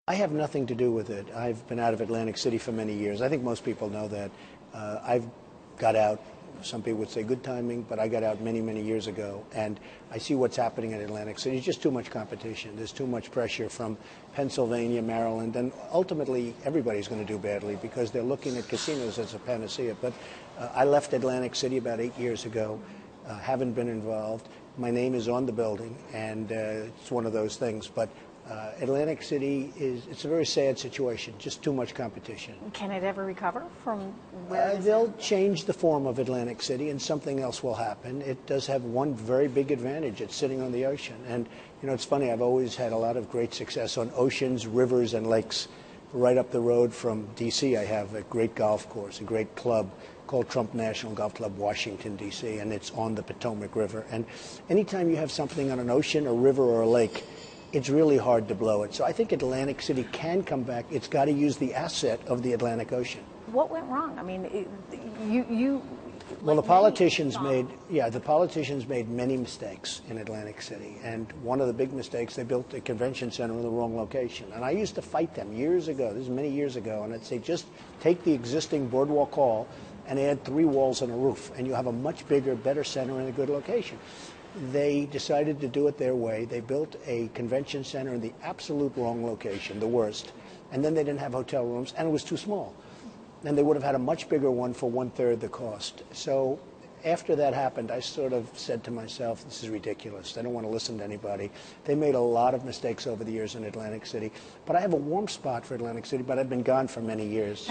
I have nothing to do with it. I've been out of Atlantic City for many years. I think most people know that. I've got out, some people would say good timing, but I got out many, many years ago. And I see what's happening in Atlantic City. It's just too much competition. There's too much pressure from Pennsylvania, Maryland, and ultimately everybody's going to do badly because they're looking at casinos as a panacea. But I left Atlantic City about 8 years ago. Haven't been involved. My name is on the building, and it's one of those things. But Atlantic City it's a very sad situation, just too much competition. Can it ever recover from where it is? They'll change the form of Atlantic City and something else will happen. It does have one very big advantage. It's sitting on the ocean. And, you know, it's funny, I've always had a lot of great success on oceans, rivers, and lakes. Right up the road from D.C., I have a great golf course, a great club called Trump National Golf Club, Washington, D.C., and it's on the Potomac River. And anytime you have something on an ocean, a river, or a lake, it's really hard to blow it. So I think Atlantic City can come back. It's got to use the asset of the Atlantic Ocean. What went wrong? I mean, Well, the politicians made many mistakes in Atlantic City, and one of the big mistakes, they built a convention center in the wrong location. And I used to fight them years ago. This is many years ago, and I'd say just take the existing Boardwalk Hall and add 3 walls and a roof, and you have a much bigger, better center in a good location. They decided to do it their way. They built a convention center in the absolute wrong location, the worst, and then they didn't have hotel rooms, and it was too small. And they would have had a much bigger one for 1/3 the cost. So after that happened, I sort of said to myself, this is ridiculous. I don't want to listen to anybody. They made a lot of mistakes over the years in Atlantic City. But I have a warm spot for Atlantic City, but I've been gone for many years.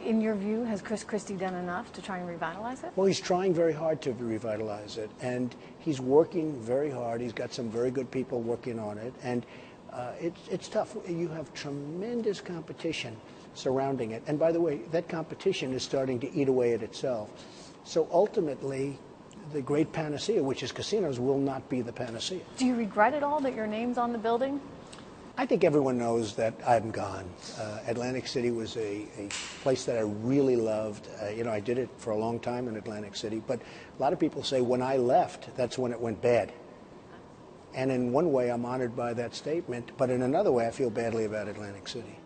In your view, has Chris Christie done enough to try and revitalize it? Well, he's trying very hard to revitalize it, and he's working very hard. He's got some very good people working on it, and it's tough. You have tremendous competition surrounding it. And by the way, that competition is starting to eat away at itself. So ultimately, the great panacea, which is casinos, will not be the panacea. Do you regret at all that your name's on the building? I think everyone knows that I'm gone. Atlantic City was a place that I really loved. You know, I did it for a long time in Atlantic City, but a lot of people say when I left, that's when it went bad. And in one way, I'm honored by that statement, but in another way, I feel badly about Atlantic City.